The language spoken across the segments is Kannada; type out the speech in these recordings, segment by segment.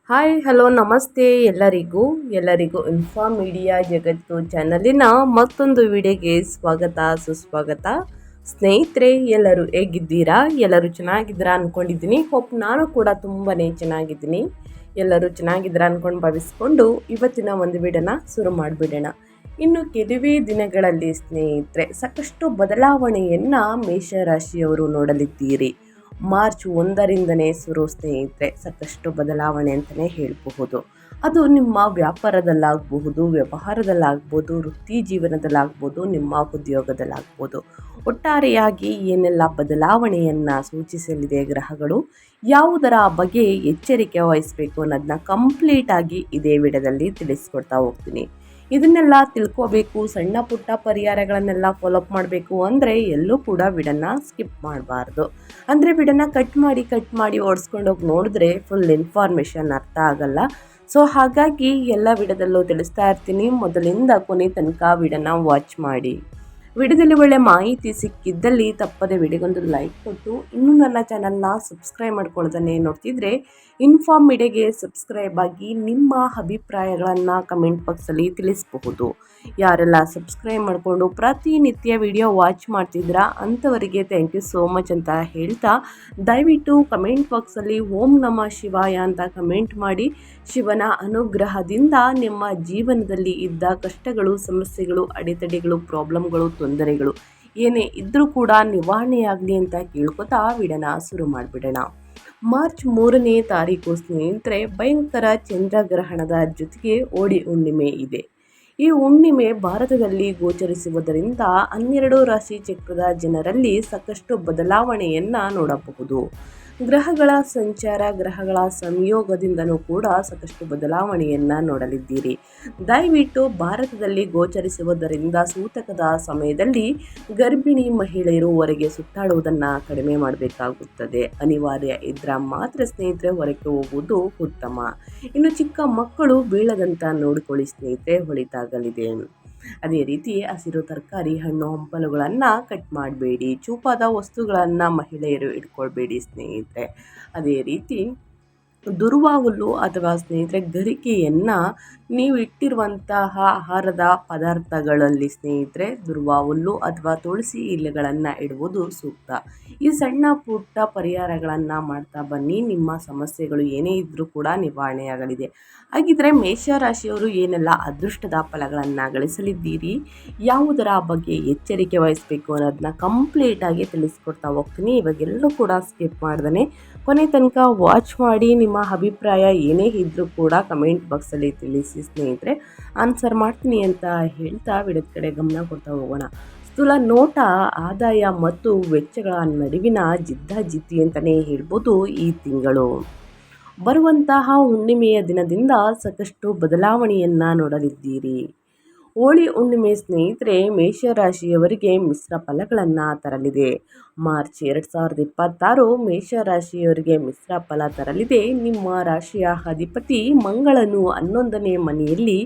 ಹಾಯ್ ಹಲೋ ನಮಸ್ತೆ ಎಲ್ಲರಿಗೂ ಇನ್ಫಾರ್ಮ್ ಮೀಡಿಯಾ ಜಗತ್ತು ಚಾನಲಿನ ಮತ್ತೊಂದು ವಿಡಿಯೋಗೆ ಸ್ವಾಗತ ಸುಸ್ವಾಗತ. ಸ್ನೇಹಿತರೆ, ಎಲ್ಲರೂ ಹೇಗಿದ್ದೀರಾ? ಎಲ್ಲರೂ ಚೆನ್ನಾಗಿದ್ದೀರಾ ಅಂದ್ಕೊಂಡಿದ್ದೀನಿ. ಹೋಪ್ ನಾನು ಕೂಡ ತುಂಬಾ ಚೆನ್ನಾಗಿದ್ದೀನಿ. ಎಲ್ಲರೂ ಚೆನ್ನಾಗಿದ್ದೀರಾ ಅಂದ್ಕೊಂಡು ಭಾವಿಸ್ಕೊಂಡು ಇವತ್ತಿನ ಒಂದು ವಿಡಿಯೋನ ಶುರು ಮಾಡಿಬಿಡೋಣ. ಇನ್ನು ಕೆಲವೇ ದಿನಗಳಲ್ಲಿ ಸ್ನೇಹಿತರೆ ಸಾಕಷ್ಟು ಬದಲಾವಣೆಯನ್ನು ಮೇಷರಾಶಿಯವರು ನೋಡಲಿದ್ದೀರಿ. ಮಾರ್ಚ್ 1ರಿಂದನೇ ಶುರು ಸ್ನೇಹಿತರೆ, ಸಾಕಷ್ಟು ಬದಲಾವಣೆ ಅಂತಲೇ ಹೇಳಬಹುದು. ಅದು ನಿಮ್ಮ ವ್ಯಾಪಾರದಲ್ಲಾಗಬಹುದು, ವ್ಯವಹಾರದಲ್ಲಾಗ್ಬೋದು, ವೃತ್ತಿ ಜೀವನದಲ್ಲಾಗ್ಬೋದು, ನಿಮ್ಮ ಉದ್ಯೋಗದಲ್ಲಾಗ್ಬೋದು. ಒಟ್ಟಾರೆಯಾಗಿ ಏನೆಲ್ಲ ಬದಲಾವಣೆಯನ್ನು ಸೂಚಿಸಲಿದೆ ಗ್ರಹಗಳು, ಯಾವುದರ ಬಗ್ಗೆ ಎಚ್ಚರಿಕೆ ವಹಿಸಬೇಕು ಅನ್ನೋದನ್ನ ಕಂಪ್ಲೀಟಾಗಿ ಇದೇ ವಿಡಿಯೋದಲ್ಲಿ ತಿಳಿಸ್ಕೊಡ್ತಾ ಹೋಗ್ತೀನಿ. ಇದನ್ನೆಲ್ಲ ತಿಳ್ಕೋಬೇಕು, ಸಣ್ಣ ಪುಟ್ಟ ಪರಿಹಾರಗಳನ್ನೆಲ್ಲ ಫಾಲೋಅಪ್ ಮಾಡಬೇಕು ಅಂದರೆ ಎಲ್ಲೂ ಕೂಡ ವಿಡಿಯೋನ ಸ್ಕಿಪ್ ಮಾಡಬಾರ್ದು. ಅಂದರೆ ವಿಡಿಯೋನ ಕಟ್ ಮಾಡಿ ಓಡಿಸ್ಕೊಂಡು ಹೋಗಿ ನೋಡಿದ್ರೆ ಫುಲ್ ಇನ್ಫಾರ್ಮೇಷನ್ ಅರ್ಥ ಆಗಲ್ಲ. ಸೊ ಹಾಗಾಗಿ ಎಲ್ಲ ವಿಡಿಯೋದಲ್ಲೂ ತಿಳಿಸ್ತಾ ಇರ್ತೀನಿ. ಮೊದಲಿಂದ ಕೊನೆ ತನಕ ವಿಡಿಯೋನ ವಾಚ್ ಮಾಡಿ. ವಿಡಿಯೋದಲ್ಲಿ ಒಳ್ಳೆ ಮಾಹಿತಿ ಸಿಕ್ಕಿದ್ದಲ್ಲಿ ತಪ್ಪದೆ ವಿಡಿಯೋಗೊಂದು ಲೈಕ್ ಕೊಟ್ಟು, ಇನ್ನೂ ನನ್ನ ಚಾನಲ್ನ ಸಬ್ಸ್ಕ್ರೈಬ್ ಮಾಡ್ಕೊಳ್ಳೋದನ್ನೇ ನೋಡ್ತಿದ್ರೆ ಇನ್ಫಾರ್ಮ್ ಮೀಡಿಯಾಗೆ ಸಬ್ಸ್ಕ್ರೈಬ್ ಆಗಿ ನಿಮ್ಮ ಅಭಿಪ್ರಾಯಗಳನ್ನು ಕಮೆಂಟ್ ಬಾಕ್ಸಲ್ಲಿ ತಿಳಿಸಬಹುದು. ಯಾರೆಲ್ಲ ಸಬ್ಸ್ಕ್ರೈಬ್ ಮಾಡಿಕೊಂಡು ಪ್ರತಿನಿತ್ಯ ವಿಡಿಯೋ ವಾಚ್ ಮಾಡ್ತಿದ್ರಾ ಅಂಥವರಿಗೆ ಥ್ಯಾಂಕ್ ಯು ಸೋ ಮಚ್ ಅಂತ ಹೇಳ್ತಾ, ದಯವಿಟ್ಟು ಕಮೆಂಟ್ ಬಾಕ್ಸಲ್ಲಿ ಓಂ ನಮಃ ಶಿವಾಯ ಅಂತ ಕಮೆಂಟ್ ಮಾಡಿ. ಶಿವನ ಅನುಗ್ರಹದಿಂದ ನಿಮ್ಮ ಜೀವನದಲ್ಲಿ ಇದ್ದ ಕಷ್ಟಗಳು, ಸಮಸ್ಯೆಗಳು, ಅಡೆತಡೆಗಳು, ಪ್ರಾಬ್ಲಮ್ಗಳು, ತೊಂದರೆಗಳು ಏನೇ ಇದ್ದರೂ ಕೂಡ ನಿವಾರಣೆಯಾಗಲಿ ಅಂತ ಕೇಳ್ಕೊತಾ ವಿಡಿಯೋನ ಶುರು ಮಾಡಿಬಿಡೋಣ. ಮಾರ್ಚ್ 3ನೇ ತಾರೀಕು ಸ್ನೇಹಿತರೆ ಭಯಂಕರ ಚಂದ್ರಗ್ರಹಣದ ಜೊತೆಗೆ ಹೋಳಿ ಹುಣ್ಣಿಮೆ ಇದೆ. ಈ ಹುಣ್ಣಿಮೆ ಭಾರತದಲ್ಲಿ ಗೋಚರಿಸುವುದರಿಂದ 12 ರಾಶಿ ಚಕ್ರದ ಜನರಲ್ಲಿ ಸಾಕಷ್ಟು ಬದಲಾವಣೆಯನ್ನು ನೋಡಬಹುದು. ಗ್ರಹಗಳ ಸಂಚಾರ, ಗ್ರಹಗಳ ಸಂಯೋಗದಿಂದನೂ ಕೂಡ ಸಾಕಷ್ಟು ಬದಲಾವಣೆಯನ್ನು ನೋಡಲಿದ್ದೀರಿ. ದಯವಿಟ್ಟು ಭಾರತದಲ್ಲಿ ಗೋಚರಿಸುವುದರಿಂದ ಸೂತಕದ ಸಮಯದಲ್ಲಿ ಗರ್ಭಿಣಿ ಮಹಿಳೆಯರು ಹೊರಗೆ ಸುತ್ತಾಡುವುದನ್ನು ಕಡಿಮೆ ಮಾಡಬೇಕಾಗುತ್ತದೆ. ಅನಿವಾರ್ಯ ಇದ್ದರೆ ಮಾತ್ರ ಸ್ನೇಹಿತರೆ ಹೊರಗೆ ಹೋಗುವುದು ಉತ್ತಮ. ಇನ್ನು ಚಿಕ್ಕ ಮಕ್ಕಳು ಬೀಳದಂತ ನೋಡಿಕೊಳ್ಳಿ ಸ್ನೇಹಿತರೆ, ಒಳಿತಾಗಲಿದೆ. ಅದೇ ರೀತಿ ಹಸಿರು ತರಕಾರಿ, ಹಣ್ಣು ಹಂಪಲುಗಳನ್ನು ಕಟ್ ಮಾಡಬೇಡಿ. ಚೂಪಾದ ವಸ್ತುಗಳನ್ನು ಮಹಿಳೆಯರು ಇಟ್ಕೊಳ್ಬೇಡಿ ಸ್ನೇಹಿತರೆ. ಅದೇ ರೀತಿ ದುರ್ವಾಹುಲ್ಲು ಅಥವಾ ಸ್ನೇಹಿತರೆ ಗರಿಕೆಯನ್ನು ನೀವು ಇಟ್ಟಿರುವಂತಹ ಆಹಾರದ ಪದಾರ್ಥಗಳಲ್ಲಿ ಸ್ನೇಹಿತರೆ ದುರ್ವಾಹುಲ್ಲು ಅಥವಾ ತುಳಸಿ ಎಲೆಗಳನ್ನು ಇಡುವುದು ಸೂಕ್ತ. ಈ ಸಣ್ಣ ಪುಟ್ಟ ಪರಿಹಾರಗಳನ್ನು ಮಾಡ್ತಾ ಬನ್ನಿ, ನಿಮ್ಮ ಸಮಸ್ಯೆಗಳು ಏನೇ ಇದ್ದರೂ ಕೂಡ ನಿವಾರಣೆಯಾಗಲಿದೆ. ಹಾಗಿದ್ರೆ ಮೇಷರಾಶಿಯವರು ಏನೆಲ್ಲ ಅದೃಷ್ಟದ ಫಲಗಳನ್ನು ಗಳಿಸಲಿದ್ದೀರಿ, ಯಾವುದರ ಬಗ್ಗೆ ಎಚ್ಚರಿಕೆ ವಹಿಸಬೇಕು ಅನ್ನೋದನ್ನ ಕಂಪ್ಲೀಟಾಗಿ ತಿಳಿಸ್ಕೊಡ್ತಾ ಹೋಗ್ತೀನಿ. ಇವಾಗೆಲ್ಲೂ ಕೂಡ ಸ್ಕಿಪ್ ಮಾಡ್ದೇ ಕೊನೆ ತನಕ ವಾಚ್ ಮಾಡಿ. ನಿಮ್ಮ ಅಭಿಪ್ರಾಯ ಏನೇ ಇದ್ದರೂ ಕೂಡ ಕಮೆಂಟ್ ಬಾಕ್ಸಲ್ಲಿ ತಿಳಿಸಿ ಸ್ನೇಹಿತರೆ, ಆನ್ಸರ್ ಮಾಡ್ತೀನಿ ಅಂತ ಹೇಳ್ತಾ ವಿಡಿಯೋದ ಕಡೆ ಗಮನ ಕೊಡ್ತಾ ಹೋಗೋಣ. ಸ್ಥೂಲ ನೋಟ ಆದಾಯ ಮತ್ತು ವೆಚ್ಚಗಳ ನಡುವಿನ ಜಿದ್ದಾಜಿದ್ದಿ ಅಂತಲೇ ಹೇಳ್ಬೋದು. ಈ ತಿಂಗಳು ಬರುವಂತಹ ಹುಣ್ಣಿಮೆಯ ದಿನದಿಂದ ಸಾಕಷ್ಟು ಬದಲಾವಣೆಯನ್ನು ನೋಡಲಿದ್ದೀರಿ. ಹೋಳಿ ಹುಣ್ಣಿಮೆ ಸ್ನೇಹಿತರೆ ಮೇಷರಾಶಿಯವರಿಗೆ ಮಿಶ್ರ ಫಲಗಳನ್ನು ತರಲಿದೆ. ಮಾರ್ಚ್ 2026 ಮೇಷರಾಶಿಯವರಿಗೆ ಮಿಶ್ರ ಫಲ ತರಲಿದೆ. ನಿಮ್ಮ ರಾಶಿಯ ಅಧಿಪತಿ ಮಂಗಳನು 11ನೇ ಮನೆಯಲ್ಲಿ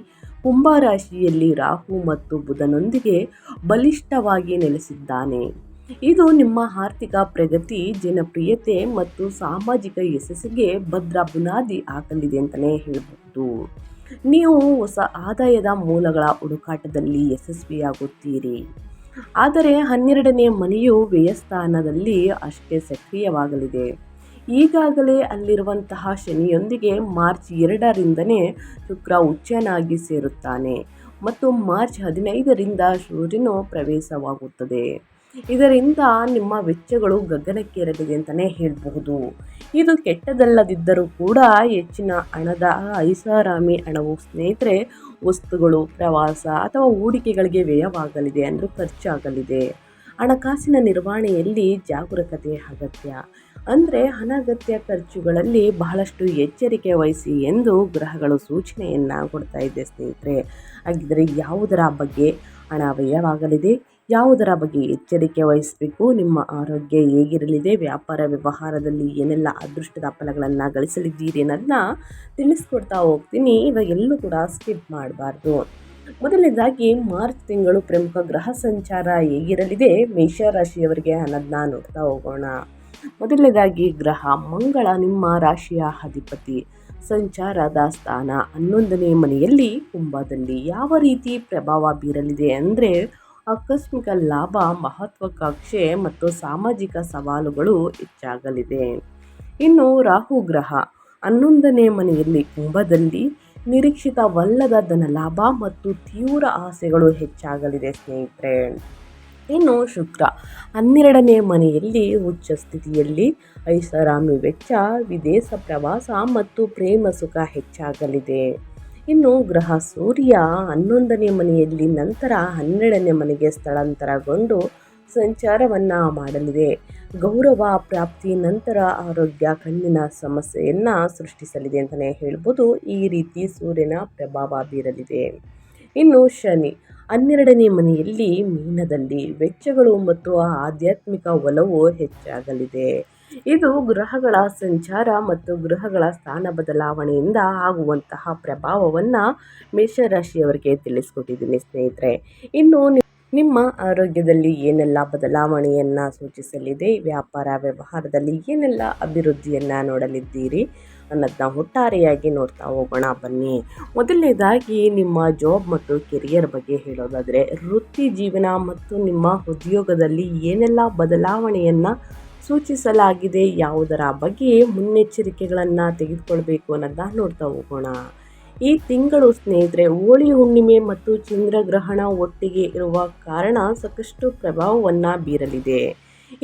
ಕುಂಭರಾಶಿಯಲ್ಲಿ ರಾಹು ಮತ್ತು ಬುಧನೊಂದಿಗೆ ಬಲಿಷ್ಠವಾಗಿ ನೆಲೆಸಿದ್ದಾನೆ. ಇದು ನಿಮ್ಮ ಆರ್ಥಿಕ ಪ್ರಗತಿ, ಜನಪ್ರಿಯತೆ ಮತ್ತು ಸಾಮಾಜಿಕ ಯಶಸ್ಸಿಗೆ ಭದ್ರ ಬುನಾದಿ ಹಾಕಲಿದೆ ಅಂತಲೇ ಹೇಳಬಹುದು. ನೀವು ಹೊಸ ಆದಾಯದ ಮೂಲಗಳ ಹುಡುಕಾಟದಲ್ಲಿ ಯಶಸ್ವಿಯಾಗುತ್ತೀರಿ. ಆದರೆ 12ನೇ ಮನೆಯು ವ್ಯಯಸ್ಥಾನದಲ್ಲಿ ಅಷ್ಟೇ ಸಕ್ರಿಯವಾಗಲಿದೆ. ಈಗಾಗಲೇ ಅಲ್ಲಿರುವಂತಹ ಶನಿಯೊಂದಿಗೆ ಮಾರ್ಚ್ 2ರಿಂದನೇ ಶುಕ್ರ ಉಚ್ಚನಾಗಿ ಸೇರುತ್ತಾನೆ ಮತ್ತು ಮಾರ್ಚ್ 15ರಿಂದ ಸೂರ್ಯನು ಪ್ರವೇಶವಾಗುತ್ತದೆ. ಇದರಿಂದ ನಿಮ್ಮ ವೆಚ್ಚಗಳು ಗಗನಕ್ಕೇರಲಿದೆ ಅಂತಲೇ ಹೇಳಬಹುದು. ಇದು ಕೆಟ್ಟದಲ್ಲದಿದ್ದರೂ ಕೂಡ ಹೆಚ್ಚಿನ ಹಣದ ಐಷಾರಾಮಿ ಹಣವು ಸ್ನೇಹಿತರೆ ವಸ್ತುಗಳು, ಪ್ರವಾಸ ಅಥವಾ ಹೂಡಿಕೆಗಳಿಗೆ ವ್ಯಯವಾಗಲಿದೆ, ಅಂದರೆ ಖರ್ಚಾಗಲಿದೆ. ಹಣಕಾಸಿನ ನಿರ್ವಹಣೆಯಲ್ಲಿ ಜಾಗರೂಕತೆ ಅಗತ್ಯ. ಅಂದರೆ ಅನಗತ್ಯ ಖರ್ಚುಗಳಲ್ಲಿ ಬಹಳಷ್ಟು ಎಚ್ಚರಿಕೆ ವಹಿಸಿ ಎಂದು ಗ್ರಹಗಳು ಸೂಚನೆಯನ್ನು ಕೊಡ್ತಾ ಇದೆ ಸ್ನೇಹಿತರೆ. ಹಾಗಿದ್ದರೆ ಯಾವುದರ ಬಗ್ಗೆ ಹಣ ವ್ಯಯವಾಗಲಿದೆ, ಯಾವುದರ ಬಗ್ಗೆ ಎಚ್ಚರಿಕೆ ವಹಿಸಬೇಕು, ನಿಮ್ಮ ಆರೋಗ್ಯ ಹೇಗಿರಲಿದೆ, ವ್ಯಾಪಾರ ವ್ಯವಹಾರದಲ್ಲಿ ಏನೆಲ್ಲ ಅದೃಷ್ಟದ ಫಲಗಳನ್ನು ಗಳಿಸಲಿದ್ದೀರಿ ಅನ್ನೋದನ್ನ ತಿಳಿಸ್ಕೊಡ್ತಾ ಹೋಗ್ತೀನಿ. ಇವಾಗೆಲ್ಲೂ ಕೂಡ ಸ್ಕಿಪ್ ಮಾಡಬಾರ್ದು. ಮೊದಲನೇದಾಗಿ ಮಾರ್ಚ್ ತಿಂಗಳು ಪ್ರಮುಖ ಗ್ರಹ ಸಂಚಾರ ಹೇಗಿರಲಿದೆ ಮೇಷರಾಶಿಯವರಿಗೆ ಅನ್ನೋದನ್ನ ನೋಡ್ತಾ ಹೋಗೋಣ. ಮೊದಲನೇದಾಗಿ ಗ್ರಹ ಮಂಗಳ ನಿಮ್ಮ ರಾಶಿಯ ಅಧಿಪತಿ. ಸಂಚಾರದ ಸ್ಥಾನ 11ನೇ ಮನೆಯಲ್ಲಿ ಕುಂಭದಲ್ಲಿ ಯಾವ ರೀತಿ ಪ್ರಭಾವ ಬೀರಲಿದೆ ಅಂದರೆ ಆಕಸ್ಮಿಕ ಲಾಭ, ಮಹತ್ವಾಕಾಂಕ್ಷೆ ಮತ್ತು ಸಾಮಾಜಿಕ ಸವಾಲುಗಳು ಹೆಚ್ಚಾಗಲಿದೆ. ಇನ್ನು ರಾಹು ಗ್ರಹ 11ನೇ ಮನೆಯಲ್ಲಿ ಕುಂಭದಲ್ಲಿ ನಿರೀಕ್ಷಿತವಲ್ಲದ ಧನಲಾಭ ಮತ್ತು ತೀವ್ರ ಆಸೆಗಳು ಹೆಚ್ಚಾಗಲಿದೆ ಸ್ನೇಹಿತರೆ. ಇನ್ನು ಶುಕ್ರ 12ನೇ ಮನೆಯಲ್ಲಿ ಉಚ್ಚ ಸ್ಥಿತಿಯಲ್ಲಿ ಐಷಾರಾಮಿ ವೆಚ್ಚ, ವಿದೇಶ ಪ್ರವಾಸ ಮತ್ತು ಪ್ರೇಮ ಸುಖ ಹೆಚ್ಚಾಗಲಿದೆ. ಇನ್ನು ಗ್ರಹ ಸೂರ್ಯ 11ನೇ ಮನೆಯಲ್ಲಿ ನಂತರ 12ನೇ ಮನೆಗೆ ಸ್ಥಳಾಂತರಗೊಂಡು ಸಂಚಾರವನ್ನು ಮಾಡಲಿದೆ. ಗೌರವ ಪ್ರಾಪ್ತಿ ನಂತರ ಆರೋಗ್ಯ, ಕಣ್ಣಿನ ಸಮಸ್ಯೆಯನ್ನು ಸೃಷ್ಟಿಸಲಿದೆ ಅಂತಲೇ ಹೇಳ್ಬೋದು. ಈ ರೀತಿ ಸೂರ್ಯನ ಪ್ರಭಾವ ಬೀರಲಿದೆ. ಇನ್ನು ಶನಿ 12ನೇ ಮನೆಯಲ್ಲಿ ಮೀನದಲ್ಲಿ ವೆಚ್ಚಗಳು ಮತ್ತು ಆಧ್ಯಾತ್ಮಿಕ ಒಲವು ಹೆಚ್ಚಾಗಲಿದೆ. ಇದು ಗ್ರಹಗಳ ಸಂಚಾರ ಮತ್ತು ಗ್ರಹಗಳ ಸ್ಥಾನ ಬದಲಾವಣೆಯಿಂದ ಆಗುವಂತಹ ಪ್ರಭಾವವನ್ನು ಮೇಷರಾಶಿಯವರಿಗೆ ತಿಳಿಸ್ಕೊಟ್ಟಿದ್ದೀನಿ ಸ್ನೇಹಿತರೆ. ಇನ್ನು ನಿಮ್ಮ ಆರೋಗ್ಯದಲ್ಲಿ ಏನೆಲ್ಲ ಬದಲಾವಣೆಯನ್ನು ಸೂಚಿಸಲಿದೆ, ವ್ಯಾಪಾರ ವ್ಯವಹಾರದಲ್ಲಿ ಏನೆಲ್ಲ ಅಭಿವೃದ್ಧಿಯನ್ನು ನೋಡಲಿದ್ದೀರಿ ಅನ್ನೋದನ್ನ ಒಟ್ಟಾರೆಯಾಗಿ ನೋಡ್ತಾ ಹೋಗೋಣ ಬನ್ನಿ. ಮೊದಲನೇದಾಗಿ ನಿಮ್ಮ ಜಾಬ್ ಮತ್ತು ಕೆರಿಯರ್ ಬಗ್ಗೆ ಹೇಳೋದಾದರೆ, ವೃತ್ತಿ ಜೀವನ ಮತ್ತು ನಿಮ್ಮ ಉದ್ಯೋಗದಲ್ಲಿ ಏನೆಲ್ಲ ಬದಲಾವಣೆಯನ್ನು ಸೂಚಿಸಲಾಗಿದೆ, ಯಾವುದರ ಬಗ್ಗೆ ಮುನ್ನೆಚ್ಚರಿಕೆಗಳನ್ನು ತೆಗೆದುಕೊಳ್ಬೇಕು ಅನ್ನೋದನ್ನ ನೋಡ್ತಾ ಹೋಗೋಣ. ಈ ತಿಂಗಳು ಸ್ನೇಹಿತರೆ ಹೋಳಿ ಹುಣ್ಣಿಮೆ ಮತ್ತು ಚಂದ್ರಗ್ರಹಣ ಒಟ್ಟಿಗೆ ಇರುವ ಕಾರಣ ಸಾಕಷ್ಟು ಪ್ರಭಾವವನ್ನು ಬೀರಲಿದೆ.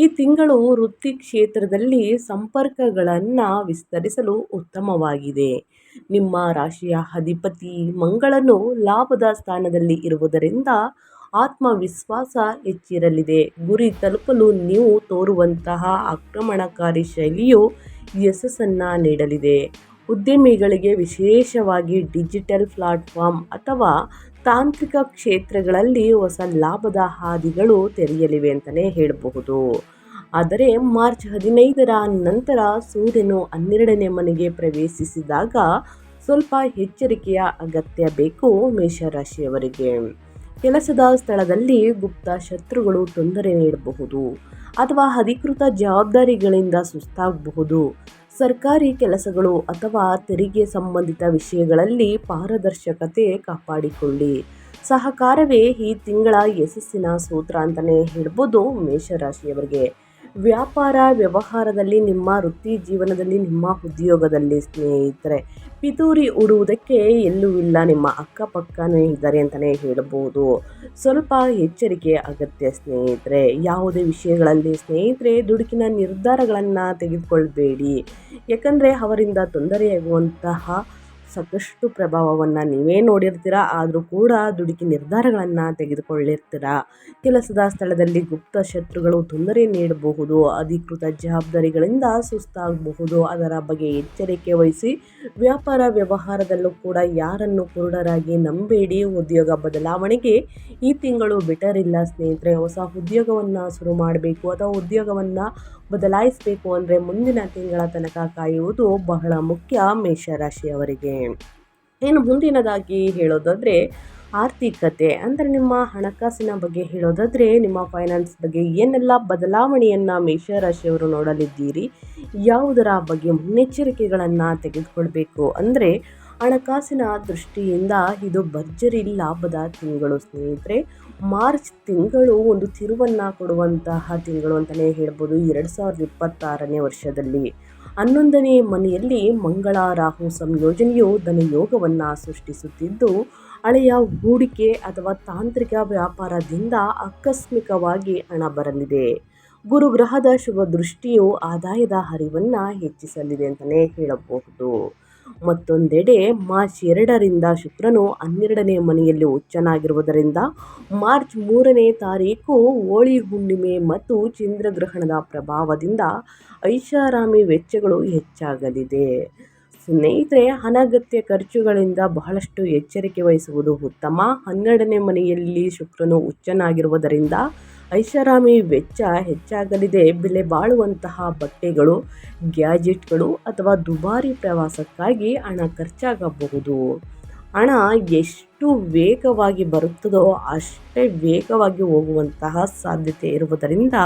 ಈ ತಿಂಗಳು ವೃತ್ತಿ ಕ್ಷೇತ್ರದಲ್ಲಿ ಸಂಪರ್ಕಗಳನ್ನು ವಿಸ್ತರಿಸಲು ಉತ್ತಮವಾಗಿದೆ. ನಿಮ್ಮ ರಾಶಿಯ ಅಧಿಪತಿ ಮಂಗಳನು ಲಾಭದ ಸ್ಥಾನದಲ್ಲಿ ಇರುವುದರಿಂದ ಆತ್ಮವಿಶ್ವಾಸ ಹೆಚ್ಚಿರಲಿದೆ. ಗುರಿ ತಲುಪಲು ನೀವು ತೋರುವಂತಹ ಆಕ್ರಮಣಕಾರಿ ಶೈಲಿಯು ಯಶಸ್ಸನ್ನು ನೀಡಲಿದೆ. ಉದ್ಯಮಿಗಳಿಗೆ ವಿಶೇಷವಾಗಿ ಡಿಜಿಟಲ್ ಪ್ಲಾಟ್ಫಾರ್ಮ್ ಅಥವಾ ತಾಂತ್ರಿಕ ಕ್ಷೇತ್ರಗಳಲ್ಲಿ ಹೊಸ ಲಾಭದ ಹಾದಿಗಳು ತೆರೆಯಲಿವೆ ಅಂತಲೇ ಹೇಳಬಹುದು. ಆದರೆ ಮಾರ್ಚ್ 15ರ ನಂತರ ಸೂರ್ಯನು 12ನೇ ಮನೆಗೆ ಪ್ರವೇಶಿಸಿದಾಗ ಸ್ವಲ್ಪ ಎಚ್ಚರಿಕೆಯ ಅಗತ್ಯ ಬೇಕು ಮೇಷರಾಶಿಯವರಿಗೆ. ಕೆಲಸದ ಸ್ಥಳದಲ್ಲಿ ಗುಪ್ತ ಶತ್ರುಗಳು ತೊಂದರೆ ನೀಡಬಹುದು ಅಥವಾ ಅಧಿಕೃತ ಜವಾಬ್ದಾರಿಗಳಿಂದ ಸುಸ್ತಾಗಬಹುದು. ಸರ್ಕಾರಿ ಕೆಲಸಗಳು ಅಥವಾ ತೆರಿಗೆ ಸಂಬಂಧಿತ ವಿಷಯಗಳಲ್ಲಿ ಪಾರದರ್ಶಕತೆ ಕಾಪಾಡಿಕೊಳ್ಳಿ. ಸಹಕಾರವೇ ಈ ತಿಂಗಳ ಯಶಸ್ಸಿನ ಸೂತ್ರ ಅಂತಲೇ ಹೇಳ್ಬೋದು ಮೇಷರಾಶಿಯವರಿಗೆ. ವ್ಯಾಪಾರ ವ್ಯವಹಾರದಲ್ಲಿ, ನಿಮ್ಮ ವೃತ್ತಿ ಜೀವನದಲ್ಲಿ, ನಿಮ್ಮ ಉದ್ಯೋಗದಲ್ಲಿ ಸ್ನೇಹಿತರೆ ಪಿತೂರಿ ಉಡುವುದಕ್ಕೆ ಎಲ್ಲೂ ಇಲ್ಲ, ನಿಮ್ಮ ಅಕ್ಕಪಕ್ಕನೇ ಇದ್ದಾರೆ ಅಂತಲೇ ಹೇಳಬಹುದು. ಸ್ವಲ್ಪ ಎಚ್ಚರಿಕೆ ಅಗತ್ಯ ಸ್ನೇಹಿತರೆ. ಯಾವುದೇ ವಿಷಯಗಳಲ್ಲಿ ಸ್ನೇಹಿತರೆ ದುಡುಕಿನ ನಿರ್ಧಾರಗಳನ್ನು ತೆಗೆದುಕೊಳ್ಬೇಡಿ, ಯಾಕಂದರೆ ಅವರಿಂದ ತೊಂದರೆಯಾಗುವಂತಹ ಸಾಕಷ್ಟು ಪ್ರಭಾವವನ್ನು ನೀವೇ ನೋಡಿರ್ತೀರ. ಆದರೂ ಕೂಡ ದುಡುಕಿ ನಿರ್ಧಾರಗಳನ್ನು ತೆಗೆದುಕೊಳ್ಳಿರ್ತೀರ. ಕೆಲಸದ ಸ್ಥಳದಲ್ಲಿ ಗುಪ್ತ ಶತ್ರುಗಳು ತೊಂದರೆ ನೀಡಬಹುದು, ಅಧಿಕೃತ ಜವಾಬ್ದಾರಿಗಳಿಂದ ಸುಸ್ತಾಗಬಹುದು. ಅದರ ಬಗ್ಗೆ ಎಚ್ಚರಿಕೆ ವಹಿಸಿ. ವ್ಯಾಪಾರ ವ್ಯವಹಾರದಲ್ಲೂ ಕೂಡ ಯಾರನ್ನು ಕುರುಡರಾಗಿ ನಂಬೇಡಿ. ಉದ್ಯೋಗ ಬದಲಾವಣೆಗೆ ಈ ತಿಂಗಳು ಬೆಟರ್ ಇಲ್ಲ ಸ್ನೇಹಿತರೆ. ಹೊಸ ಉದ್ಯೋಗವನ್ನು ಶುರು ಮಾಡಬೇಕು ಅಥವಾ ಉದ್ಯೋಗವನ್ನು ಬದಲಾಯಿಸಬೇಕು ಅಂದರೆ ಮುಂದಿನ ತಿಂಗಳ ತನಕ ಕಾಯುವುದು ಬಹಳ ಮುಖ್ಯ ಮೇಷರಾಶಿಯವರಿಗೆ. ಇನ್ನು ಮುಂದಿನದಾಗಿ ಹೇಳೋದಾದರೆ ಆರ್ಥಿಕತೆ ಅಂದರೆ ನಿಮ್ಮ ಹಣಕಾಸಿನ ಬಗ್ಗೆ ಹೇಳೋದಾದರೆ, ನಿಮ್ಮ ಫೈನಾನ್ಸ್ ಬಗ್ಗೆ ಏನೆಲ್ಲ ಬದಲಾವಣೆಯನ್ನು ಮೇಷರಾಶಿಯವರು ನೋಡಲಿದ್ದೀರಿ, ಯಾವುದರ ಬಗ್ಗೆ ಮುನ್ನೆಚ್ಚರಿಕೆಗಳನ್ನು ತೆಗೆದುಕೊಳ್ಬೇಕು ಅಂದರೆ, ಹಣಕಾಸಿನ ದೃಷ್ಟಿಯಿಂದ ಇದು ಭರ್ಜರಿ ಲಾಭದ ತಿಂಗಳು ಸ್ನೇಹಿತರೆ. ಮಾರ್ಚ್ ತಿಂಗಳು ಒಂದು ತಿರುವನ್ನು ಕೊಡುವಂತಹ ತಿಂಗಳು ಅಂತಲೇ ಹೇಳ್ಬೋದು 2026ನೇ ವರ್ಷದಲ್ಲಿ. 11ನೇ ಮನೆಯಲ್ಲಿ ಮಂಗಳ ರಾಹು ಸಂಯೋಜನೆಯು ಧನಯೋಗವನ್ನು ಸೃಷ್ಟಿಸುತ್ತಿದ್ದು, ಹಳೆಯ ಹೂಡಿಕೆ ಅಥವಾ ತಾಂತ್ರಿಕ ವ್ಯಾಪಾರದಿಂದ ಆಕಸ್ಮಿಕವಾಗಿ ಹಣ ಬರಲಿದೆ. ಗುರುಗ್ರಹದ ಶುಭ ದೃಷ್ಟಿಯು ಆದಾಯದ ಹರಿವನ್ನು ಹೆಚ್ಚಿಸಲಿದೆ ಅಂತಲೇ ಹೇಳಬಹುದು. ಮತ್ತೊಂದೆಡೆ ಮಾರ್ಚ್ 2ರಿಂದ ಶುಕ್ರನು 12ನೇ ಮನೆಯಲ್ಲಿ ಉಚ್ಚನಾಗಿರುವುದರಿಂದ ಮಾರ್ಚ್ 3ನೇ ತಾರೀಕು ಹೋಳಿ ಹುಣ್ಣಿಮೆ ಮತ್ತು ಚಂದ್ರಗ್ರಹಣದ ಪ್ರಭಾವದಿಂದ ಐಷಾರಾಮಿ ವೆಚ್ಚಗಳು ಹೆಚ್ಚಾಗಲಿದೆ. ಸ್ನೇಹಿತರೆ ಅನಗತ್ಯ ಖರ್ಚುಗಳಿಂದ ಬಹಳಷ್ಟು ಎಚ್ಚರಿಕೆ ವಹಿಸುವುದು ಉತ್ತಮ. 12ನೇ ಮನೆಯಲ್ಲಿ ಶುಕ್ರನು ಉಚ್ಚನಾಗಿರುವುದರಿಂದ ಐಷಾರಾಮಿ ವೆಚ್ಚ ಹೆಚ್ಚಾಗಲಿದೆ. ಬೆಲೆ ಬಾಳುವಂತಹ ಬಟ್ಟೆಗಳು, ಗ್ಯಾಜೆಟ್ಗಳು ಅಥವಾ ದುಬಾರಿ ಪ್ರವಾಸಕ್ಕಾಗಿ ಹಣ ಖರ್ಚಾಗಬಹುದು. ಹಣ ಎಷ್ಟು ವೇಗವಾಗಿ ಬರುತ್ತದೋ ಅಷ್ಟೇ ವೇಗವಾಗಿ ಹೋಗುವಂತಹ ಸಾಧ್ಯತೆ ಇರುವುದರಿಂದ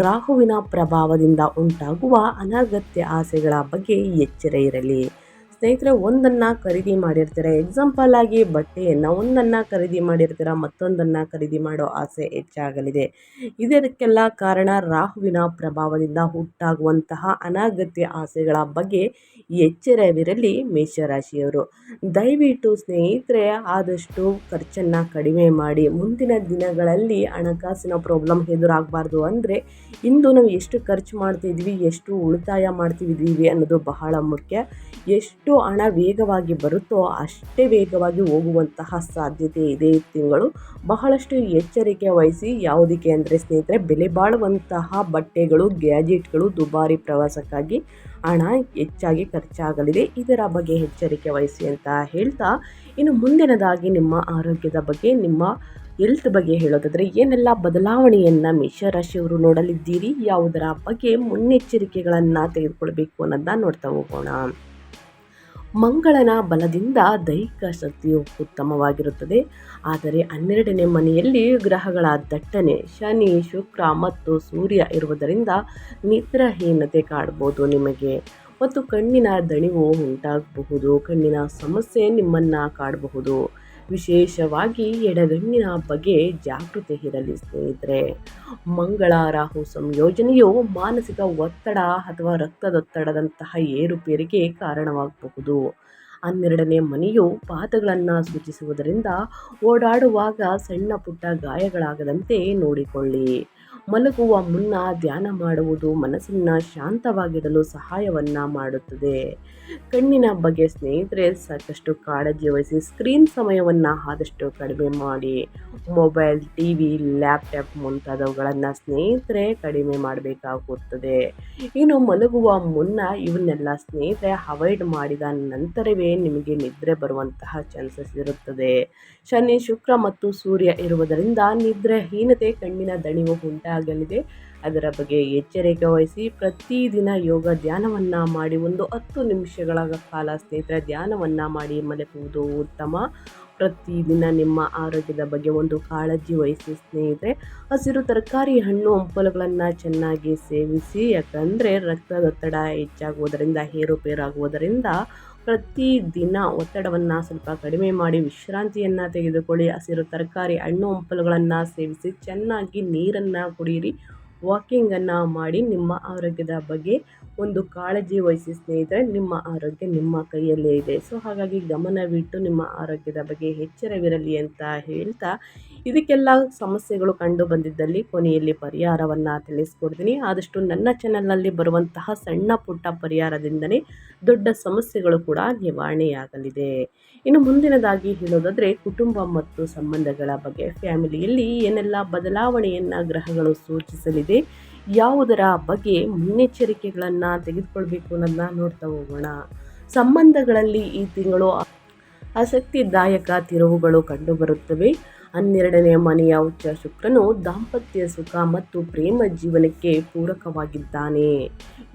ರಾಹುವಿನ ಪ್ರಭಾವದಿಂದ ಉಂಟಾಗುವ ಅನಗತ್ಯ ಆಸೆಗಳ ಬಗ್ಗೆ ಎಚ್ಚರ ಇರಲಿ. ಸ್ನೇಹಿತರೆ ಒಂದನ್ನು ಖರೀದಿ ಮಾಡಿರ್ತೀರ. ಎಕ್ಸಾಂಪಲ್ ಆಗಿ ಬಟ್ಟೆಯನ್ನು ಒಂದನ್ನು ಖರೀದಿ ಮಾಡಿರ್ತೀರ, ಮತ್ತೊಂದನ್ನು ಖರೀದಿ ಮಾಡೋ ಆಸೆ ಹೆಚ್ಚಾಗಲಿದೆ. ಇದಕ್ಕೆಲ್ಲ ಕಾರಣ ರಾಹುವಿನ ಪ್ರಭಾವದಿಂದ ಹುಟ್ಟಾಗುವಂತಹ ಅನಗತ್ಯ ಆಸೆಗಳ ಬಗ್ಗೆ ಎಚ್ಚರವಿರಲಿ ಮೇಷರಾಶಿಯವರು. ದಯವಿಟ್ಟು ಸ್ನೇಹಿತರೆ ಆದಷ್ಟು ಖರ್ಚನ್ನು ಕಡಿಮೆ ಮಾಡಿ. ಮುಂದಿನ ದಿನಗಳಲ್ಲಿ ಹಣಕಾಸಿನ ಪ್ರಾಬ್ಲಮ್ ಎದುರಾಗಬಾರ್ದು ಅಂದರೆ ಇಂದು ನಾವು ಎಷ್ಟು ಖರ್ಚು ಮಾಡ್ತಿದ್ವಿ, ಎಷ್ಟು ಉಳಿತಾಯ ಮಾಡ್ತಿದ್ದೀವಿ ಅನ್ನೋದು ಬಹಳ ಮುಖ್ಯ. ಎಷ್ಟು ಹಣ ವೇಗವಾಗಿ ಬರುತ್ತೋ ಅಷ್ಟೇ ವೇಗವಾಗಿ ಹೋಗುವಂತಹ ಸಾಧ್ಯತೆ ಇದೆ ಈ ತಿಂಗಳು. ಬಹಳಷ್ಟು ಎಚ್ಚರಿಕೆ ವಹಿಸಿ. ಯಾವುದಕ್ಕೆ ಅಂದರೆ ಸ್ನೇಹಿತರೆ, ಬೆಲೆ ಬಾಳುವಂತಹ ಬಟ್ಟೆಗಳು, ಗ್ಯಾಜೆಟ್ಗಳು, ದುಬಾರಿ ಪ್ರವಾಸಕ್ಕಾಗಿ ಹಣ ಹೆಚ್ಚಾಗಿ ಖರ್ಚಾಗಲಿದೆ. ಇದರ ಬಗ್ಗೆ ಎಚ್ಚರಿಕೆ ವಹಿಸಿ ಅಂತ ಹೇಳ್ತಾ, ಇನ್ನು ಮುಂದಿನದಾಗಿ ನಿಮ್ಮ ಆರೋಗ್ಯದ ಬಗ್ಗೆ, ನಿಮ್ಮ ಹೆಲ್ತ್ ಬಗ್ಗೆ ಹೇಳೋದಾದರೆ ಏನೆಲ್ಲ ಬದಲಾವಣೆಯನ್ನು ಮೇಷರಾಶಿಯವರು ನೋಡಲಿದ್ದೀರಿ, ಯಾವುದರ ಬಗ್ಗೆ ಮುನ್ನೆಚ್ಚರಿಕೆಗಳನ್ನು ತೆಗೆದುಕೊಳ್ಬೇಕು ಅನ್ನೋದನ್ನ ನೋಡ್ತಾ ಹೋಗೋಣ. ಮಂಗಳನ ಬಲದಿಂದ ದೈಹಿಕ ಶಕ್ತಿಯು ಉತ್ತಮವಾಗಿರುತ್ತದೆ. ಆದರೆ 12ನೇ ಮನೆಯಲ್ಲಿ ಗ್ರಹಗಳ ದಟ್ಟಣೆ, ಶನಿ, ಶುಕ್ರ ಮತ್ತು ಸೂರ್ಯ ಇರುವುದರಿಂದ ನಿದ್ರಾಹೀನತೆ ಕಾಡ್ಬೋದು ನಿಮಗೆ, ಮತ್ತು ಕಣ್ಣಿನ ದಣಿವು ಉಂಟಾಗಬಹುದು. ಕಣ್ಣಿನ ಸಮಸ್ಯೆ ನಿಮ್ಮನ್ನು ಕಾಡಬಹುದು. ವಿಶೇಷವಾಗಿ ಎಡಗಣ್ಣಿನ ಬಗ್ಗೆ ಜಾಗೃತಿ ಇರಲಿ ಸ್ನೇಹಿತರೆ. ಮಂಗಳ ರಾಹು ಸಂಯೋಜನೆಯು ಮಾನಸಿಕ ಒತ್ತಡ ಅಥವಾ ರಕ್ತದೊತ್ತಡದಂತಹ ಏರುಪೇರಿಗೆ ಕಾರಣವಾಗಬಹುದು. 12ನೇ ಮನೆಯು ಪಾದಗಳನ್ನು ಸೂಚಿಸುವುದರಿಂದ ಓಡಾಡುವಾಗ ಸಣ್ಣ ಪುಟ್ಟ ಗಾಯಗಳಾಗದಂತೆ ನೋಡಿಕೊಳ್ಳಿ. ಮಲಗುವ ಮುನ್ನ ಧ್ಯಾನ ಮಾಡುವುದು ಮನಸ್ಸನ್ನು ಶಾಂತವಾಗಿಡಲು ಸಹಾಯವನ್ನು ಮಾಡುತ್ತದೆ. ಕಣ್ಣಿನ ಬಗ್ಗೆ ಸ್ನೇಹಿತರೆ ಸಾಕಷ್ಟು ಕಾಳಜಿ ವಹಿಸಿ. ಸ್ಕ್ರೀನ್ ಸಮಯವನ್ನು ಆದಷ್ಟು ಕಡಿಮೆ ಮಾಡಿ. ಮೊಬೈಲ್, ಟಿವಿ, ಲ್ಯಾಪ್ಟಾಪ್ ಮುಂತಾದವುಗಳನ್ನು ಸ್ನೇಹಿತರೆ ಕಡಿಮೆ ಮಾಡಬೇಕಾಗುತ್ತದೆ. ಇನ್ನು ಮಲಗುವ ಮುನ್ನ ಇವನ್ನೆಲ್ಲ ಸ್ನೇಹಿತರೆ ಅವಾಯ್ಡ್ ಮಾಡಿದ ನಂತರವೇ ನಿಮಗೆ ನಿದ್ರೆ ಬರುವಂತಹ ಚಾನ್ಸಸ್ ಇರುತ್ತದೆ. ಶನಿ, ಶುಕ್ರ ಮತ್ತು ಸೂರ್ಯ ಇರುವುದರಿಂದ ನಿದ್ರಾಹೀನತೆ, ಕಣ್ಣಿನ ದಣಿವು ಉಂಟಾಗಲಿದೆ. ಅದರ ಬಗ್ಗೆ ಎಚ್ಚರಿಕೆ ವಹಿಸಿ. ಪ್ರತಿದಿನ ಯೋಗ ಧ್ಯಾನವನ್ನು ಮಾಡಿ. ಒಂದು 10 ನಿಮಿಷಗಳ ಕಾಲ ಸ್ನೇಹಿತರೆ ಧ್ಯಾನವನ್ನು ಮಾಡಿ ಮಲಗುವುದು ಉತ್ತಮ. ಪ್ರತಿದಿನ ನಿಮ್ಮ ಆರೋಗ್ಯದ ಬಗ್ಗೆ ಒಂದು ಕಾಳಜಿ ವಹಿಸಿ ಸ್ನೇಹಿತರೆ. ಹಸಿರು ತರಕಾರಿ, ಹಣ್ಣು, ಹಂಪಲುಗಳನ್ನು ಚೆನ್ನಾಗಿ ಸೇವಿಸಿ. ಯಾಕಂದರೆ ರಕ್ತದೊತ್ತಡ ಹೆಚ್ಚಾಗುವುದರಿಂದ, ಏರುಪೇರಾಗುವುದರಿಂದ ಪ್ರತಿದಿನ ಒತ್ತಡವನ್ನು ಸ್ವಲ್ಪ ಕಡಿಮೆ ಮಾಡಿ ವಿಶ್ರಾಂತಿಯನ್ನು ತೆಗೆದುಕೊಳ್ಳಿ. ಹಸಿರು ತರಕಾರಿ, ಹಣ್ಣು, ಹಂಪಲುಗಳನ್ನು ಸೇವಿಸಿ. ಚೆನ್ನಾಗಿ ನೀರನ್ನು ಕುಡಿಯಿರಿ. ವಾಕಿಂಗನ್ನು ಮಾಡಿ. ನಿಮ್ಮ ಆರೋಗ್ಯದ ಬಗ್ಗೆ ಒಂದು ಕಾಳಜಿ ವಹಿಸಿ ಸ್ನೇಹಿತರೆ. ನಿಮ್ಮ ಆರೋಗ್ಯ ನಿಮ್ಮ ಕೈಯಲ್ಲೇ ಇದೆ. ಸೊ ಹಾಗಾಗಿ ಗಮನವಿಟ್ಟು ನಿಮ್ಮ ಆರೋಗ್ಯದ ಬಗ್ಗೆ ಎಚ್ಚರವಿರಲಿ ಅಂತ ಹೇಳ್ತಾ, ಇದಕ್ಕೆಲ್ಲ ಸಮಸ್ಯೆಗಳು ಕಂಡು ಬಂದಿದ್ದಲ್ಲಿ ಕೊನೆಯಲ್ಲಿ ಪರಿಹಾರವನ್ನು ತಿಳಿಸ್ಕೊಡ್ತೀನಿ. ಆದಷ್ಟು ನನ್ನ ಚಾನಲ್ನಲ್ಲಿ ಬರುವಂತಹ ಸಣ್ಣ ಪುಟ್ಟ ಪರಿಹಾರದಿಂದಲೇ ದೊಡ್ಡ ಸಮಸ್ಯೆಗಳು ಕೂಡ ನಿವಾರಣೆಯಾಗಲಿದೆ. ಇನ್ನು ಮುಂದಿನದಾಗಿ ಹೇಳೋದಾದರೆ ಕುಟುಂಬ ಮತ್ತು ಸಂಬಂಧಗಳ ಬಗ್ಗೆ. ಫ್ಯಾಮಿಲಿಯಲ್ಲಿ ಏನೆಲ್ಲ ಬದಲಾವಣೆಯನ್ನು ಗ್ರಹಗಳು ಸೂಚಿಸಲಿದೆ, ಯಾವುದರ ಬಗ್ಗೆ ಮುನ್ನೆಚ್ಚರಿಕೆಗಳನ್ನು ತೆಗೆದುಕೊಳ್ಬೇಕು ಅನ್ನೋದನ್ನ ನೋಡ್ತಾ ಹೋಗೋಣ. ಸಂಬಂಧಗಳಲ್ಲಿ ಈ ತಿಂಗಳು ಆಸಕ್ತಿದಾಯಕ ತಿರುವುಗಳು ಕಂಡುಬರುತ್ತವೆ. 12ನೇ ಮನೆಯ ಉಚ್ಚ ಶುಕ್ರನು ದಾಂಪತ್ಯ ಸುಖ ಮತ್ತು ಪ್ರೇಮ ಜೀವನಕ್ಕೆ ಪೂರಕವಾಗಿದ್ದಾನೆ.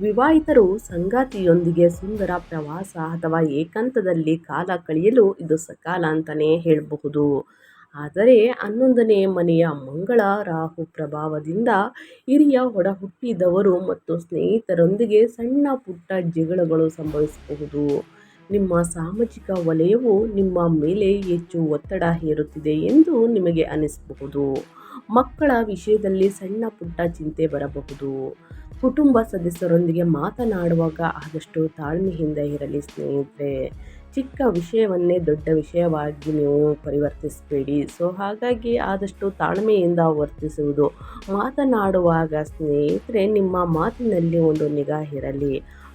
ವಿವಾಹಿತರು ಸಂಗಾತಿಯೊಂದಿಗೆ ಸುಂದರ ಪ್ರವಾಸ ಅಥವಾ ಏಕಾಂತದಲ್ಲಿ ಕಾಲ ಕಳೆಯಲು ಇದು ಸಕಾಲ ಅಂತಲೇ ಹೇಳಬಹುದು. ಆದರೆ 11ನೇ ಮನೆಯ ಮಂಗಳ ರಾಹು ಪ್ರಭಾವದಿಂದ ಹಿರಿಯ ಒಡಹುಟ್ಟಿದವರು ಮತ್ತು ಸ್ನೇಹಿತರೊಂದಿಗೆ ಸಣ್ಣ ಪುಟ್ಟ ಜಗಳಗಳು ಸಂಭವಿಸಬಹುದು. ನಿಮ್ಮ ಸಾಮಾಜಿಕ ವಲಯವು ನಿಮ್ಮ ಮೇಲೆ ಹೆಚ್ಚು ಒತ್ತಡ ಹೇರುತ್ತಿದೆ ಎಂದು ನಿಮಗೆ ಅನಿಸಬಹುದು. ಮಕ್ಕಳ ವಿಷಯದಲ್ಲಿ ಸಣ್ಣ ಪುಟ್ಟ ಚಿಂತೆ ಬರಬಹುದು. ಕುಟುಂಬ ಸದಸ್ಯರೊಂದಿಗೆ ಮಾತನಾಡುವಾಗ ಆದಷ್ಟು ತಾಳ್ಮೆಯಿಂದ ಇರಲಿ ಸ್ನೇಹಿತರೆ. ಚಿಕ್ಕ ವಿಷಯವನ್ನೇ ದೊಡ್ಡ ವಿಷಯವಾಗಿ ನೀವು ಪರಿವರ್ತಿಸಬೇಡಿ. ಸೊ ಹಾಗಾಗಿ ಆದಷ್ಟು ತಾಳ್ಮೆಯಿಂದ ವರ್ತಿಸುವುದು. ಮಾತನಾಡುವಾಗ ಸ್ನೇಹಿತರೆ ನಿಮ್ಮ ಮಾತಿನಲ್ಲಿ ಒಂದು ನಿಗಾ ಇರಲಿ.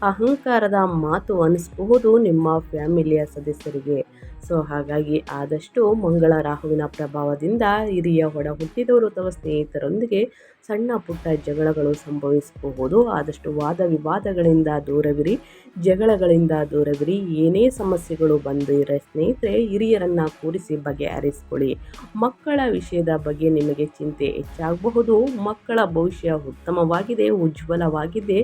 ಅಹಂಕಾರದ ಮಾತು ಅನಿಸಬಹುದು ನಿಮ್ಮ ಫ್ಯಾಮಿಲಿಯ ಸದಸ್ಯರಿಗೆ. ಸೊ ಹಾಗಾಗಿ ಆದಷ್ಟು ಮಂಗಳ ರಾಹುವಿನ ಪ್ರಭಾವದಿಂದ ಹಿರಿಯ ಒಡ ಹುಟ್ಟಿದವರು ಅಥವಾ ಸ್ನೇಹಿತರೊಂದಿಗೆ ಸಣ್ಣ ಪುಟ್ಟ ಜಗಳಗಳು ಸಂಭವಿಸಬಹುದು. ಆದಷ್ಟು ವಾದ ವಿವಾದಗಳಿಂದ ದೂರವಿರಿ, ಜಗಳಗಳಿಂದ ದೂರವಿರಿ. ಏನೇ ಸಮಸ್ಯೆಗಳು ಬಂದಿರೋ ಸ್ನೇಹಿತರೆ ಹಿರಿಯರನ್ನು ಕೂರಿಸಿ ಬಗೆಹರಿಸಿಕೊಳ್ಳಿ. ಮಕ್ಕಳ ವಿಷಯದ ಬಗ್ಗೆ ನಿಮಗೆ ಚಿಂತೆ ಹೆಚ್ಚಾಗಬಹುದು. ಮಕ್ಕಳ ಭವಿಷ್ಯ ಉತ್ತಮವಾಗಿದೆ, ಉಜ್ವಲವಾಗಿದೆ.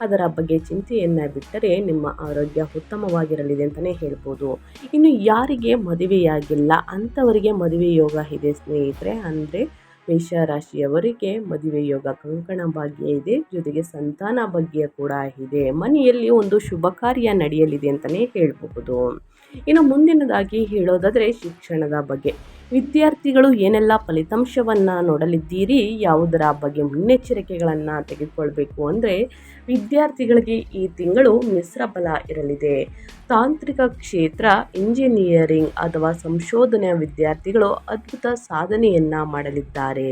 ಅದರ ಬಗ್ಗೆ ಚಿಂತೆಯನ್ನು ಬಿಟ್ಟರೆ ನಿಮ್ಮ ಆರೋಗ್ಯ ಉತ್ತಮವಾಗಿರಲಿದೆ ಅಂತಲೇ ಹೇಳ್ಬೋದು. ಇನ್ನು ಯಾರಿಗೆ ಮದುವೆಯಾಗಿಲ್ಲ ಅಂಥವರಿಗೆ ಮದುವೆ ಯೋಗ ಇದೆ ಸ್ನೇಹಿತರೆ. ಅಂದರೆ ಮೇಷರಾಶಿಯವರಿಗೆ ಮದುವೆ ಯೋಗ, ಕಂಕಣ ಭಾಗ್ಯ ಇದೆ, ಜೊತೆಗೆ ಸಂತಾನ ಭಾಗ್ಯ ಕೂಡ ಇದೆ. ಮನೆಯಲ್ಲಿ ಒಂದು ಶುಭ ಕಾರ್ಯ ನಡೆಯಲಿದೆ ಅಂತಲೇ ಹೇಳಬಹುದು. ಇನ್ನು ಮುಂದಿನದಾಗಿ ಹೇಳೋದಾದರೆ ಶಿಕ್ಷಣದ ಬಗ್ಗೆ. ವಿದ್ಯಾರ್ಥಿಗಳು ಏನೆಲ್ಲ ಫಲಿತಾಂಶವನ್ನು ನೋಡಲಿದ್ದೀರಿ, ಯಾವುದರ ಬಗ್ಗೆ ಮುನ್ನೆಚ್ಚರಿಕೆಗಳನ್ನು ತೆಗೆದುಕೊಳ್ಬೇಕು ಅಂದರೆ, ವಿದ್ಯಾರ್ಥಿಗಳಿಗೆ ಈ ತಿಂಗಳು ಮಿಶ್ರ ಫಲ ಇರಲಿದೆ. ತಾಂತ್ರಿಕ ಕ್ಷೇತ್ರ, ಇಂಜಿನಿಯರಿಂಗ್ ಅಥವಾ ಸಂಶೋಧನೆಯ ವಿದ್ಯಾರ್ಥಿಗಳು ಅದ್ಭುತ ಸಾಧನೆಯನ್ನು ಮಾಡಲಿದ್ದಾರೆ.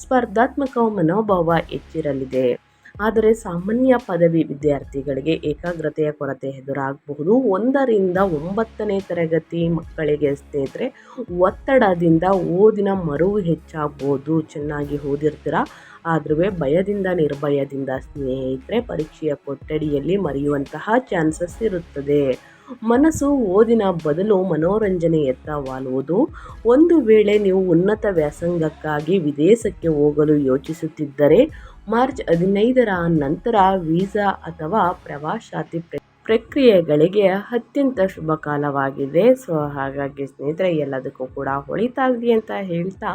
ಸ್ಪರ್ಧಾತ್ಮಕ ಮನೋಭಾವ ಹೆಚ್ಚಿರಲಿದೆ. ಆದರೆ ಸಾಮಾನ್ಯ ಪದವಿ ವಿದ್ಯಾರ್ಥಿಗಳಿಗೆ ಏಕಾಗ್ರತೆಯ ಕೊರತೆ ಎದುರಾಗಬಹುದು. 1ರಿಂದ 9ನೇ ತರಗತಿ ಮಕ್ಕಳಿಗೆ ಸ್ನೇಹಿತರೆ ಒತ್ತಡದಿಂದ ಓದಿನ ಮರುವು ಹೆಚ್ಚಾಗ್ಬೋದು. ಚೆನ್ನಾಗಿ ಓದಿರ್ತೀರ, ಆದ್ರೂ ಭಯದಿಂದ ನಿರ್ಭಯದಿಂದ ಸ್ನೇಹಿತರೆ ಪರೀಕ್ಷೆಯ ಕೊಠಡಿಯಲ್ಲಿ ಮರೆಯುವಂತಹ ಚಾನ್ಸಸ್ ಇರುತ್ತದೆ. ಮನಸ್ಸು ಓದಿನ ಬದಲು ಮನೋರಂಜನೆಯತ್ತ ವಾಲುವುದು. ಒಂದು ವೇಳೆ ನೀವು ಉನ್ನತ ವ್ಯಾಸಂಗಕ್ಕಾಗಿ ವಿದೇಶಕ್ಕೆ ಹೋಗಲು ಯೋಚಿಸುತ್ತಿದ್ದರೆ ಮಾರ್ಚ್ 15ರ ನಂತರ ವೀಸಾ ಅಥವಾ ಪ್ರವಾಸಾತಿ ಪ್ರಕ್ರಿಯೆಗಳಿಗೆ ಅತ್ಯಂತ ಶುಭ ಕಾಲವಾಗಿದೆ. ಸೊ ಹಾಗಾಗಿ ಸ್ನೇಹಿತರೆ ಎಲ್ಲದಕ್ಕೂ ಕೂಡ ಒಳಿತಾಗಲಿ ಅಂತ ಹೇಳ್ತಾ,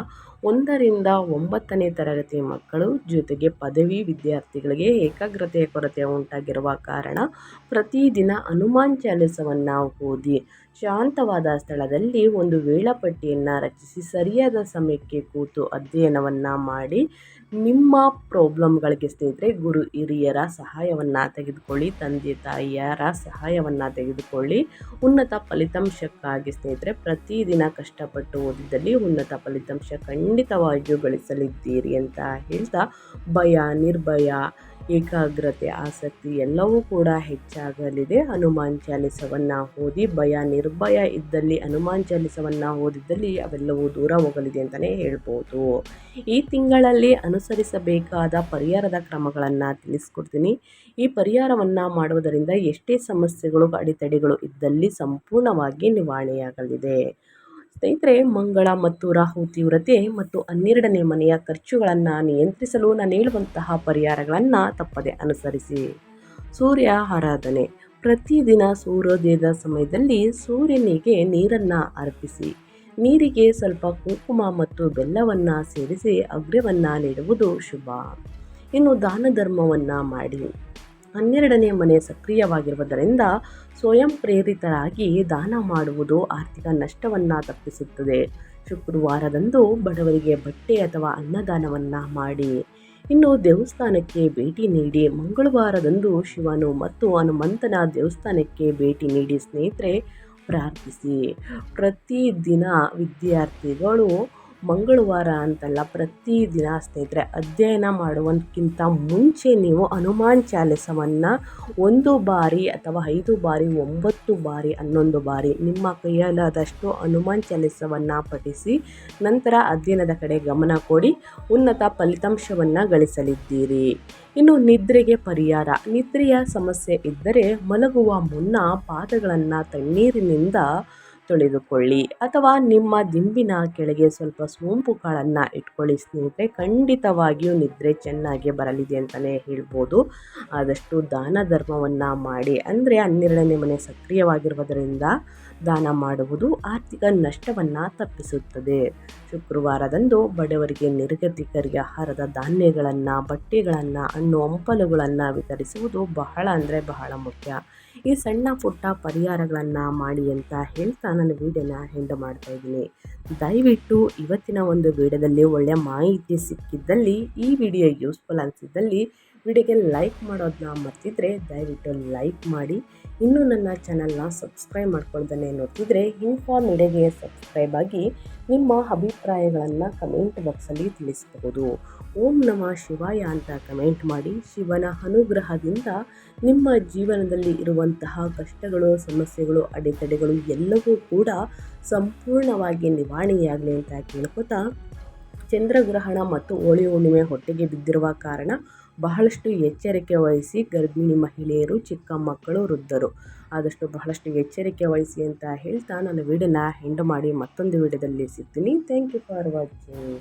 1ರಿಂದ 9ನೇ ತರಗತಿ ಮಕ್ಕಳು ಜೊತೆಗೆ ಪದವಿ ವಿದ್ಯಾರ್ಥಿಗಳಿಗೆ ಏಕಾಗ್ರತೆಯ ಕೊರತೆ ಉಂಟಾಗಿರುವ ಕಾರಣ ಪ್ರತಿದಿನ ಹನುಮಾನ್ ಚಾಲಿಸವನ್ನು ಓದಿ, ಶಾಂತವಾದ ಸ್ಥಳದಲ್ಲಿ ಒಂದು ವೇಳಾಪಟ್ಟಿಯನ್ನು ರಚಿಸಿ ಸರಿಯಾದ ಸಮಯಕ್ಕೆ ಕೂತು ಅಧ್ಯಯನವನ್ನು ಮಾಡಿ. ನಿಮ್ಮ ಪ್ರಾಬ್ಲಮ್ಗಳಿಗೆ ಸ್ನೇಹಿತರೆ ಗುರು ಹಿರಿಯರ ಸಹಾಯವನ್ನು ತೆಗೆದುಕೊಳ್ಳಿ, ತಂದೆ ತಾಯಿಯರ ಸಹಾಯವನ್ನು ತೆಗೆದುಕೊಳ್ಳಿ. ಉನ್ನತ ಫಲಿತಾಂಶಕ್ಕಾಗಿ ಸ್ನೇಹಿತರೆ ಪ್ರತಿದಿನ ಕಷ್ಟಪಟ್ಟು ಓದಿದಲ್ಲಿ ಉನ್ನತ ಫಲಿತಾಂಶ ಖಂಡಿತವಾಗಿಯೂ ಗಳಿಸಲಿದ್ದೀರಿ ಅಂತ ಹೇಳ್ತಾ, ಭಯ, ನಿರ್ಭಯ, ಏಕಾಗ್ರತೆ, ಆಸಕ್ತಿ ಎಲ್ಲವೂ ಕೂಡ ಹೆಚ್ಚಾಗಲಿದೆ. ಹನುಮಾನ್ ಚಾಲಿಸವನ್ನು ಓದಿ, ಭಯ ನಿರ್ಭಯ ಇದ್ದಲ್ಲಿ ಹನುಮಾನ್ ಚಾಲಿಸವನ್ನು ಓದಿದ್ದಲ್ಲಿ ಅವೆಲ್ಲವೂ ದೂರ ಹೋಗಲಿದೆ ಅಂತಲೇ ಹೇಳ್ಬೋದು. ಈ ತಿಂಗಳಲ್ಲಿ ಅನುಸರಿಸಬೇಕಾದ ಪರಿಹಾರದ ಕ್ರಮಗಳನ್ನು ತಿಳಿಸ್ಕೊಡ್ತೀನಿ. ಈ ಪರಿಹಾರವನ್ನು ಮಾಡುವುದರಿಂದ ಎಷ್ಟೇ ಸಮಸ್ಯೆಗಳು ಅಡೆತಡೆಗಳು ಇದ್ದಲ್ಲಿ ಸಂಪೂರ್ಣವಾಗಿ ನಿವಾರಣೆಯಾಗಲಿದೆ. ಸ್ನೇಹಿತರೆ, ಮಂಗಳ ಮತ್ತು ರಾಹು ತೀವ್ರತೆ ಮತ್ತು 12ನೇ ಮನೆಯ ಖರ್ಚುಗಳನ್ನು ನಿಯಂತ್ರಿಸಲು ನಾನು ಹೇಳುವಂತಹ ಪರಿಹಾರಗಳನ್ನು ತಪ್ಪದೆ ಅನುಸರಿಸಿ. ಸೂರ್ಯ ಆರಾಧನೆ. ಪ್ರತಿದಿನ ಸೂರ್ಯೋದಯದ ಸಮಯದಲ್ಲಿ ಸೂರ್ಯನಿಗೆ ನೀರನ್ನು ಅರ್ಪಿಸಿ. ನೀರಿಗೆ ಸ್ವಲ್ಪ ಕುಂಕುಮ ಮತ್ತು ಬೆಲ್ಲವನ್ನು ಸೇರಿಸಿ ಅರ್ಘ್ಯವನ್ನು ನೀಡುವುದು ಶುಭ. ಇನ್ನು ದಾನ ಧರ್ಮವನ್ನು ಮಾಡಿ. 12ನೇ ಮನೆ ಸಕ್ರಿಯವಾಗಿರುವುದರಿಂದ ಸ್ವಯಂ ಪ್ರೇರಿತರಾಗಿ ದಾನ ಮಾಡುವುದು ಆರ್ಥಿಕ ನಷ್ಟವನ್ನು ತಪ್ಪಿಸುತ್ತದೆ. ಶುಕ್ರವಾರದಂದು ಬಡವರಿಗೆ ಬಟ್ಟೆ ಅಥವಾ ಅನ್ನದಾನವನ್ನು ಮಾಡಿ. ಇನ್ನು ದೇವಸ್ಥಾನಕ್ಕೆ ಭೇಟಿ ನೀಡಿ. ಮಂಗಳವಾರದಂದು ಶಿವನು ಮತ್ತು ಹನುಮಂತನ ದೇವಸ್ಥಾನಕ್ಕೆ ಭೇಟಿ ನೀಡಿ ಸ್ನೇಹಿತರೆ ಪ್ರಾರ್ಥಿಸಿ. ಪ್ರತಿದಿನ ವಿದ್ಯಾರ್ಥಿಗಳು ಮಂಗಳವಾರ ಅಂತಲ್ಲ, ಪ್ರತಿದಿನ ಸ್ನೇಹಿತರೆ ಅಧ್ಯಯನ ಮಾಡುವುದಕ್ಕಿಂತ ಮುಂಚೆ ನೀವು ಹನುಮಾನ್ ಚಾಲಿಸವನ್ನು 1 ಬಾರಿ ಅಥವಾ 5 ಬಾರಿ, 9 ಬಾರಿ, 11 ಬಾರಿ ನಿಮ್ಮ ಕೈಯಲ್ಲಾದಷ್ಟು ಹನುಮಾನ್ ಚಾಲಿಸವನ್ನು ಪಠಿಸಿ ನಂತರ ಅಧ್ಯಯನದ ಕಡೆ ಗಮನ ಕೊಡಿ. ಉನ್ನತ ಫಲಿತಾಂಶವನ್ನು ಗಳಿಸಲಿದ್ದೀರಿ. ಇನ್ನು ನಿದ್ರೆಗೆ ಪರಿಹಾರ. ನಿದ್ರೆಯ ಸಮಸ್ಯೆ ಇದ್ದರೆ ಮಲಗುವ ಮುನ್ನ ಪಾದಗಳನ್ನು ತಣ್ಣೀರಿನಿಂದ ತೊಳೆದುಕೊಳ್ಳಿ ಅಥವಾ ನಿಮ್ಮ ದಿಂಬಿನ ಕೆಳಗೆ ಸ್ವಲ್ಪ ಸೋಂಪು ಕಾಳನ್ನು ಇಟ್ಕೊಳ್ಳಿ ಸ್ನೇಹಿತರೆ. ಖಂಡಿತವಾಗಿಯೂ ನಿದ್ರೆ ಚೆನ್ನಾಗಿ ಬರಲಿದೆ ಅಂತಲೇ ಹೇಳ್ಬೋದು. ಆದಷ್ಟು ದಾನ ಧರ್ಮವನ್ನು ಮಾಡಿ. ಅಂದರೆ 12ನೇ ಮನೆ ಸಕ್ರಿಯವಾಗಿರುವುದರಿಂದ ದಾನ ಮಾಡುವುದು ಆರ್ಥಿಕ ನಷ್ಟವನ್ನು ತಪ್ಪಿಸುತ್ತದೆ. ಶುಕ್ರವಾರದಂದು ಬಡವರಿಗೆ, ನಿರ್ಗತಿಕರಿಗೆ ಆಹಾರದ ಧಾನ್ಯಗಳನ್ನು, ಬಟ್ಟೆಗಳನ್ನು, ಹಣ್ಣು ಹಂಪಲುಗಳನ್ನು ವಿತರಿಸುವುದು ಬಹಳ ಅಂದರೆ ಬಹಳ ಮುಖ್ಯ. ಈ ಸಣ್ಣ ಪುಟ್ಟ ಪರಿಹಾರಗಳನ್ನು ಮಾಡಿ ಅಂತ ಹೇಳ್ತಾ ನಾನು ವಿಡಿಯೋನ ಎಂಡ್ ಮಾಡ್ತಾ ಇದ್ದೀನಿ. ದಯವಿಟ್ಟು ಇವತ್ತಿನ ಒಂದು ವಿಡಿಯೋದಲ್ಲಿ ಒಳ್ಳೆಯ ಮಾಹಿತಿ ಸಿಕ್ಕಿದ್ದಲ್ಲಿ, ಈ ವಿಡಿಯೋ ಯೂಸ್ಫುಲ್ ಅನಿಸಿದ್ದಲ್ಲಿ ವಿಡಿಯೋಗೆ ಲೈಕ್ ಮಾಡೋದನ್ನ ಮರ್ತಿದ್ರೆ ದಯವಿಟ್ಟು ಲೈಕ್ ಮಾಡಿ. ಇನ್ನೂ ನನ್ನ ಚಾನಲ್ನ ಸಬ್ಸ್ಕ್ರೈಬ್ ಮಾಡ್ಕೊಳ್ದೇ ನೋಡ್ತಿದ್ರೆ ಇನ್ಫಾರ್ಮ್ ಮೀಡಿಯಾಗೆ ಸಬ್ಸ್ಕ್ರೈಬ್ ಆಗಿ ನಿಮ್ಮ ಅಭಿಪ್ರಾಯಗಳನ್ನು ಕಮೆಂಟ್ ಬಾಕ್ಸಲ್ಲಿ ತಿಳಿಸಬಹುದು. ಓಂ ನಮಃ ಶಿವಾಯ ಅಂತ ಕಮೆಂಟ್ ಮಾಡಿ. ಶಿವನ ಅನುಗ್ರಹದಿಂದ ನಿಮ್ಮ ಜೀವನದಲ್ಲಿ ಇರುವಂತಹ ಕಷ್ಟಗಳು, ಸಮಸ್ಯೆಗಳು, ಅಡೆತಡೆಗಳು ಎಲ್ಲವೂ ಕೂಡ ಸಂಪೂರ್ಣವಾಗಿ ನಿವಾರಣೆಯಾಗಲಿ ಅಂತ ಕೇಳ್ಕೊತಾ, ಚಂದ್ರಗ್ರಹಣ ಮತ್ತು ಹೋಳಿ ಹುಣ್ಣಿಮೆ ಹೊಟ್ಟೆಗೆ ಬಿದ್ದಿರುವ ಕಾರಣ ಬಹಳಷ್ಟು ಎಚ್ಚರಿಕೆ ವಹಿಸಿ. ಗರ್ಭಿಣಿ ಮಹಿಳೆಯರು, ಚಿಕ್ಕ ಮಕ್ಕಳು, ವೃದ್ಧರು ಆದಷ್ಟು ಬಹಳಷ್ಟು ಎಚ್ಚರಿಕೆ ವಹಿಸಿ ಅಂತ ಹೇಳ್ತಾ ನಾನು ವಿಡಿಯೋನ ಎಂಡ್ ಮಾಡಿ ಮತ್ತೊಂದು ವಿಡಿಯೋದಲ್ಲಿ ಸಿಗ್ತೀನಿ. Thank you for watching.